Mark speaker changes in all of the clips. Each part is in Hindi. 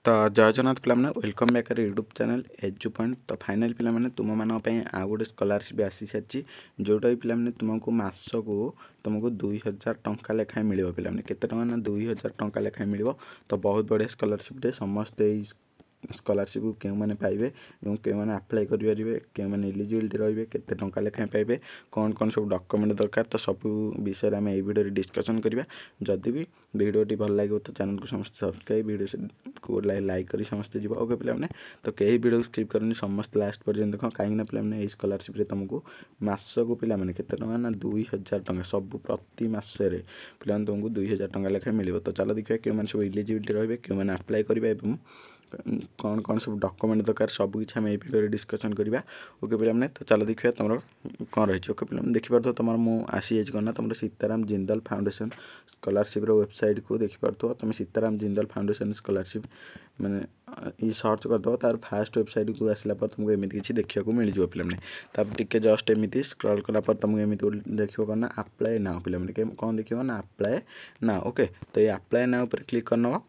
Speaker 1: तो जय जगन्नाथ पे welcome back YouTube channel एजु point. तो फाइनाल पे तुम मान आउ गोटे स्कॉलरशिप आसी सारी जोटा भी पे तुमको मासको तुमको 2000 टंका लेखाएं मिल पे केते टंका ना 2000 टंका लेखाएं मिल। तो बहुत बढ़िया स्कॉलरशिप टे समस्ते स्कॉलरशिप को क्यों मैंने पाइबे और क्यों मैंने अप्लाई करेंगे क्यों मैंने एलिजिबिलिटी रे केते टंका लेखाएं पाइबे कौन कौन सब डॉक्यूमेंट दरकार। तो सब विषय आम ये वीडियो डिस्कशन करवा। जदि भी वीडियोटी भल लगे तो चैनल को समस्त सब्सक्राइब वीडियो को लाइक कर समस्ते जी। ओके पे तो कई वीडियो स्किप करनी समस्त लास्ट पर्यटन देख कहीं पे स्कॉलरशिप तुमको मसको पे केते टंका ना 2000 टंका सब प्रति मसरे पे तुमको 2000 टंका लेखाएं मिल। तो चलो देखिए क्यों मैंने सब एलिजिबिलिटी रे क्यों मैंने अप्लाई करेंगे कौन कौन सब डॉक्यूमेंट दरकार सब किसी आम वीडियो डिस्कशन करवा। ओके पे तो चलो देखिए तुम कौन रही। ओके पे देखिपार तुम मुझे आसी जाना तुम Sitaram Jindal foundation scholarship website को देखिपार तुम सीताराम जिंदल फाउंडेशन स्कॉलरशिप मैंने ये सर्च करदे तार फास्ट वेबसाइट को आसला तुमको एमती किसी देखा मिल जाए पे टे जस्ट एमती स्क्रॉल कलापर तुमको एमती देखो कौन ना अप्लाई नाउ पे कौन देखिए ना अप्लाई ना। ओके तो ये अप्लाई नाउ पर क्लिक करनब।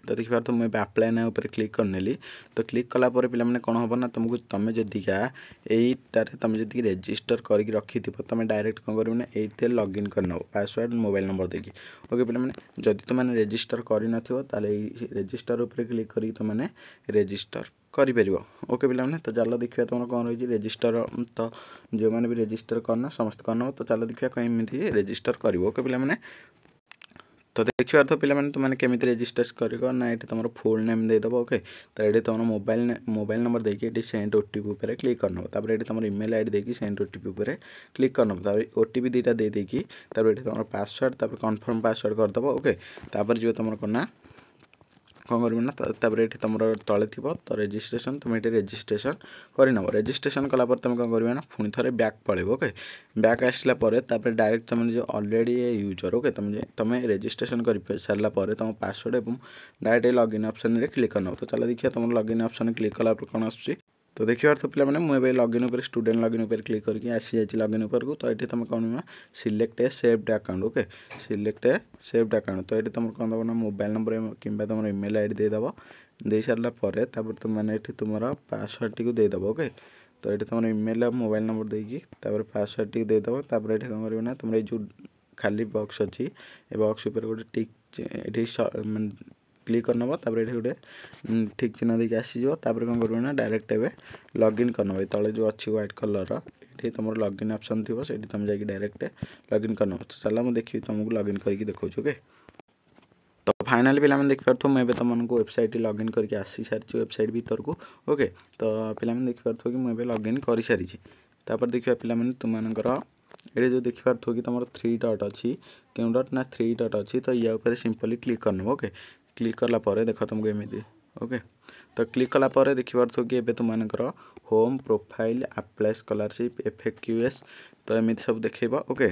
Speaker 1: तो देखिए तो मुझे अप्लाई नाउ पर क्लिक करनेली। तो क्लिक कलापर पे कौन हम ना तुमको तुम जदिका यहीटार तुम जी रेजिस्टर करके रखी तुम डायरेक्ट कौन कर ये लॉगिन करनब पासवर्ड मोबाइल नंबर देकी। ओके पे जदि तुमने रेजिस्टर कर रेजिस्टर उपर क्लिक कर तुमने रेजिस्टर करें। ओके पे तो चलो देखिए तुम कौन रही रेजिस्टर। तो जो मैंने भी रेजिस्टर करना समस्त करना। तो चलो देखिए कहीं रेजिस्टर कर। ओके पे तो देखिए तो पे तुमने केमी रेजिस्टर कर ना ये तुम फुल नेम देदेव। ओके तो ये तुम मोबाइल नंबर देखिए सेंड ओटीपी पर क्लिक करनब। तापर ये तुम ईमेल आईडी देखिए सेंड ओटीपी पर क्लिक करनब। तापर ओटीपी दुईटा दे देकी तापर ये तुम पासवर्ड तापर कन्फर्म पासवर्ड करदेव। ओके तापर जो तुम करना कौन कर ये तुम तले थी तो रेजिस्ट्रेशन तुम ये रेजिस्ट्रेशन करनब। रेजिस्ट्रेशन कलापर तुम कौन कर पुणी थे बैक पलैब। ओके बैक आसला डायरेक्ट तुम जो ऑलरेडी यूजर। ओके तुम रेजिस्ट्रेशन कर सारापर तुम पासवर्ड और डायरेक्ट लॉगिन ऑप्शन में क्लिक करनब। तो चलो देखिए तुम लॉगिन ऑप्शन क्लिक कलापर कौन आस। तो देखिए तो पे मुझे लॉगिन उपर स्टूडेंट लॉगिन उपर क्लिक करके आसी जाए लॉगिन उपर को। तो ये तुम कौन सिलेक्ट ए सेव्ड अकाउंट। ओके सिलेक्ट ए सेव्ड अकाउंट। तो ये तुम कौन दब ना मोबाइल नंबर कि तुम ईमेल आईडी देदेव दे सारापर तुमने तुम पासवर्ड टी देदेव। ओके तो ये तुम ईमेल मोबाइल नंबर देकी पासवर्ड टी देदेव। तापर ये कौन कर तुम जो खाली बॉक्स अच्छी ए बॉक्स उपर गोटे टिक क्लिक करनब। तापर ये गोटे ठीक चिन्ह देखिए आसीज। तापर कौन कर डायरेक्ट एवं लॉगिन करनब। तले जो अच्छी व्हाइट कलर ये तुम लॉगिन ऑप्शन थी से तुम जाकि डायरेक्ट लॉगिन करनब। तो चलो मुझे देखिए तुमको लॉगिन करके देखा। ओके तो फाइनाली पे देखिपे मुझे तुमको वेबसाइट लॉगिन करके आसी सारी वेबसाइट भीतर को। ओके तो पे देखिपे कि मुझे लॉगिन कर सारी। तापर देखिए पे तुमकर ये जो देखिपे कि तुम 3 डॉट अच्छी क्यों डॉट ना 3 डॉट अच्छी। तो या सिंपली क्लिक करनब। ओके क्लिक कलापर देख तुमको एमती। ओके तो क्लिक कलापर देखिपे कि एबे तुमकर home profile apply scholarship FAQs तो एमती सब देखेबा। ओके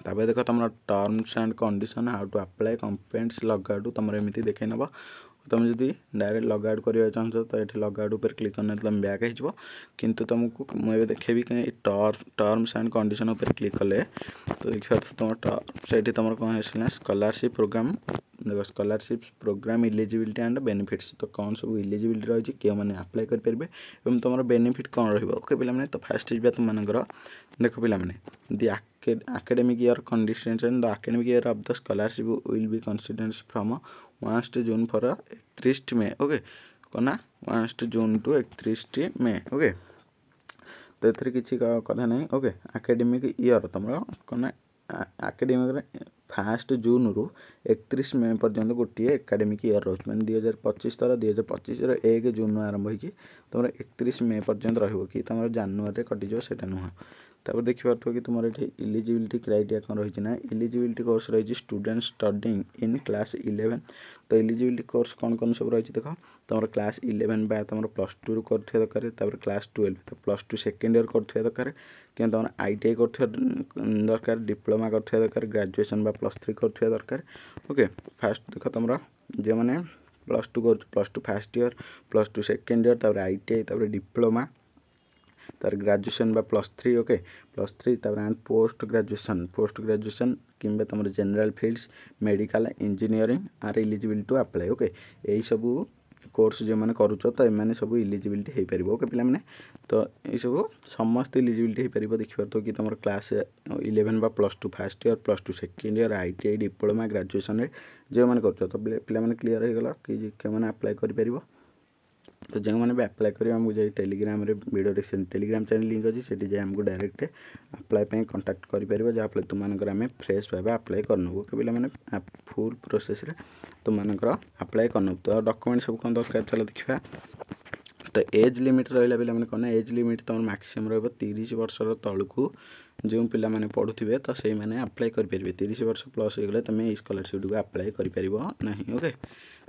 Speaker 1: तापर देख तुम terms and condition how to apply complaints log out तुम एमती देखे नब। तुम जब डायरेक्ट लग आउट करने चाहो तो ये लग आउट पर क्लिक करने तुम बैक हो। किंतु तुमको मुझे देखेबी कहीं टर्म्स एंड कंडीशन उपर क्लिक कले। तो देखिए तुम से तुम कौन है स्कॉलरशिप प्रोग्राम देखो scholarship program eligibility and benefits. तो कौन सब इलिजिबिलिटी रही क्यों मैंने अप्लाई करेंगे और तुम बेनिफिट कौन रहा। ओके पे तो फास्ट तुमर देख पे दि academic year conditions and the academic year of the scholarship will be considered from 1st June for 31st May. Okay कौन 1st June to 31st May. Okay तो ये किसी कथा नहीं। ओके एकेडमिक ईयर तुम कौन एकेडमिक 1st June रु 31 May पर्यंत गोटे एकेडमिक ईयर रोज मैंने 2025 तर 2025 1 June आरंभ होगी तुम 31 May पर्यंत रही कि तुम January कटिज से नुह। तापर देखिए कि तुम ये इलिजिबिलिटी क्राइटेरिया कौन रही ना इलिजिबिलिटी कोर्स रही स्टूडेंट स्टडिंग इन क्लास 11। तो इलिजिबिलिटी कोर्स कौन कौन सब रही देख तुम क्लास 11 बा तुम +2 रू कर दरकार क्लास 12 तो +2 सेकेंड ईयर कर दरकार कि तुम ITI कर दरकार डिप्लोमा कर दरकार ग्रेजुएशन बा +3 कर दरकार। ओके फास्ट देख तुम जो मैंने +2 कर +2 फर्स्ट ईयर +2 सेकेंड ईयर तापर ITI तापर डिप्लोमा तार ग्रेजुएशन बा +3 ओके +3 तापर पोस्ट ग्रेजुएशन किंबा तुम general fields medical engineering are eligible to apply okay यही सब कोर्स जो मैंने करुच तो ये सब इलिजिबिलिटी हो पार ओके पे तो ये सब समस्त इलिजिबिलिटी हो पार देखिए कि तुम क्लास 11 बा +2 first year +2 second year ITI diploma graduation जो मैंने कर तो पे क्लीयर हो गला कि मैंने अप्लाई कर तो जो मैंने भी अप्लाई करेंगे आमको जाए टेलीग्राम रे video description Telegram channel link अच्छी से जाए आमको डायरेक्ट अप्लाई पे कांटेक्ट कर जहाँफल तुमकर आम फ्रेश भाव अप्लाई करनू के पे फुल प्रोसेस रे तुमकर अप्लाई करनू तो डॉक्यूमेंट सब कौन दरकार चलो देखा तो एज लिमिट रहा पे कौन एज लिमिट तुम मैक्सिमम रहा 30 वर्षर तलू जो पिला माने पढ़ुवे तो से मैंने अप्लाई करेंगे 30 वर्ष प्लस हो गले तुम स्कॉलरशिप को अप्लाई कर नहीं ओके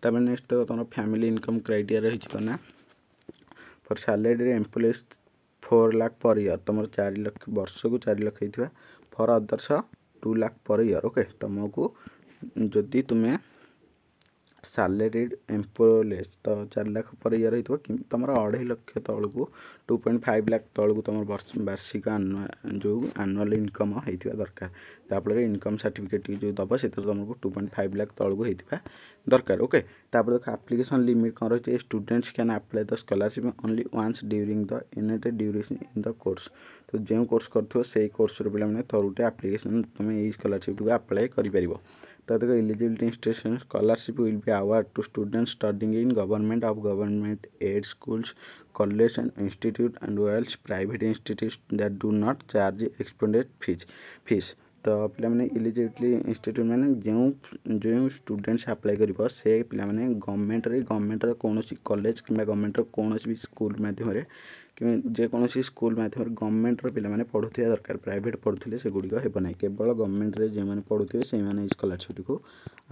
Speaker 1: तब नेक्स्ट तो तुम फैमिली इनकम क्राइटेरिया रही कना for salary employees 4 lakh per year तुम 4 लाख वर्ष को 4 लाख होता for others 2 lakh per year okay तुमको जदि तुम्हें सैलरीड एम्प्लॉइज तो 4 लाख पर ईयर हो तुम 2.5 लाख तलू 2.5 लाख तलू तुम वार्षिक जो आनुअल इनकम होता दरकार जहाँफल इनकम सर्टिफिकेट जो दब से तुमको 2.5 लाख तलू होता दरकार ओके तापर देख एप्लिकेशन लिमिट कौन रही है students can apply the scholarship only once during the united duration in the course तो जो कोर्स कर से कोर्स पे थरुटे एप्लिकेशन तुम ये स्कॉलरशिप को अप्लाई कर तो देखो eligibility institution scholarship will be award to students studying in government aid schools college and institute and wells private institute that do not charge expended fees तो पे एलिजिबिलिटी इंस्टीट्यूट मैंने जो स्टूडेंट्स अप्लाई कर से पे गवर्नमेंट कौन कॉलेज कि गवर्नमेंट कौन भी स्कूल मध्यम कि जेकोसी स्कूल मध्यम गवर्नमेंट पे पढ़ुवा दरकार प्राइवेट पढ़ुले से गुड़िक हेब ना केवल गवर्नमेंट जो मैंने पढ़ुवे से स्कॉलरशिप को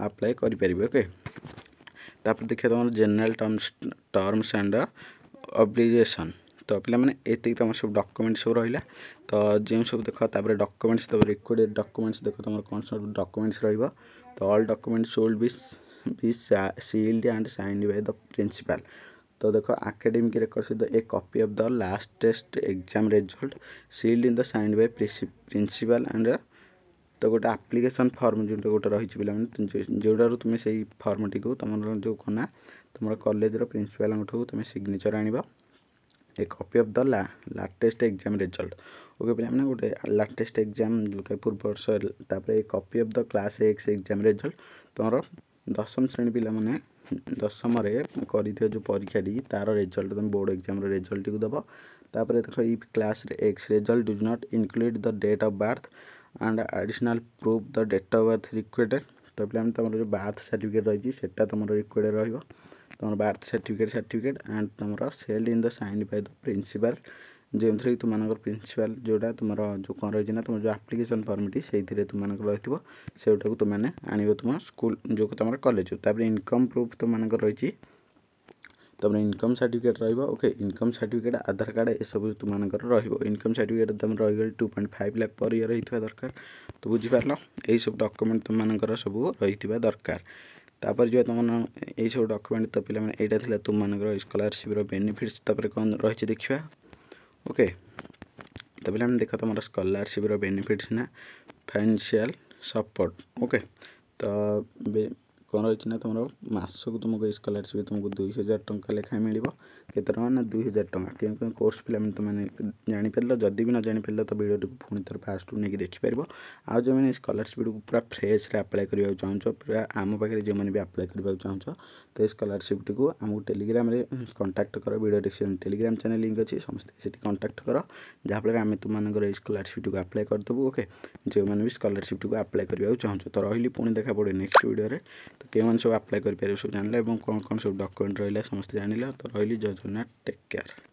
Speaker 1: अप्लाई करेंगे ओके तापर देखिए तुम जनरल टर्म्स एंड ऑब्लिगेशन तो पे ये तुम सब डॉक्यूमेंट सब रहा तो जो सब देख तापर डॉक्यूमेंट्स तो रिक्वायर्ड डॉक्यूमेंट्स देख तुम कौन सब डॉक्यूमेंट्स रही तो all documents should be sealed and signed by the principal तो देखो academic records a copy of the last test exam result sealed in the signed by principal and तो गोटे एप्लिकेशन फॉर्म जो गोटे रही पे जोड़ार तुम से फॉर्म टी तुम जो कना तुम कॉलेज प्रिंसिपल तुम सिग्नेचर आण ए copy of the latest exam result okay पे गोटे लाटेस्ट एग्जाम जो पूर्व वर्ष ए copy of the class x exam result तुम 10वीं श्रेणी पिला माने 10वीं कर जो परीक्षा तार रिजल्ट तुम बोर्ड एग्जाम रिजल्ट को दब तापर देख ई class X result does not include the date of birth and additional proof the date of birth required तो पे तुम जो बर्थ सर्टिफिकेट रही है तुम रिक्वायर्ड रही तुम बर्थ सर्टिफिकेट एंड तुम sealed in the sign by the principal जो थी तुम प्रिंसिपल जोड़ा तुम जो कौन रही ना तुम जो एप्लिकेशन फॉर्मटी से तुम रही से तुमने आण तुम स्कूल जो तुम कॉलेज तापर इनकम प्रूफ तुम रही तुम इनकम सर्टिफिकेट रही इनकम सर्टिफिकेट आधार कार्ड ये सब तुम इनकम सर्टिफिकेट तुम रही 2.5 लाख पर ईयर होता दरकार तो बुझीपार यही सब डॉक्यूमेंट तुम सब रही दरकार तापर जो तुम यही सब डॉक्यूमेंट तो पे यहाँ तुम स्कॉलरशिप बेनिफिट्स तापर कौन रही देखा ओके तो पे देख तुम स्कॉलरशिप बेनिफिट्स ना फाइनेंशियल सपोर्ट ओके तो कौन रही ना तुम मासक तुमको स्कॉलरशिप तुमको 2000 टंका लेखाएं मिल के ना 2000 टंका क्यों कोर्स पे तुमने जापर जदि भी न जापर तो वीडियो को पुणी थर फास्ट नहीं देखिपर आज जो मैंने स्कॉलरशिप को पूरा फ्रेश अप्लाई करने चाहो पूरा आम पाखे जो मैंने भी अप्लाई करने चाहो तो स्कॉलरशिप को आमको टेलीग्राम रे कांटेक्ट कर video description Telegram channel link अच्छी समस्त से कांटेक्ट कर जहाँफल आम तुम स्कॉलरशिप को अप्लाई करदेबू ओके जो मैंने भी स्कॉलरशिप को अप्लाई करने चाहो तो रही पुणी देखा पड़े नेक्स्ट वीडियो तो कौन सब अप्लाई करेंगे सब जान कौन कौन सब डॉक्यूमेंट रहा समस्त जान तो रही जय जगन्नाथ टेक केयर।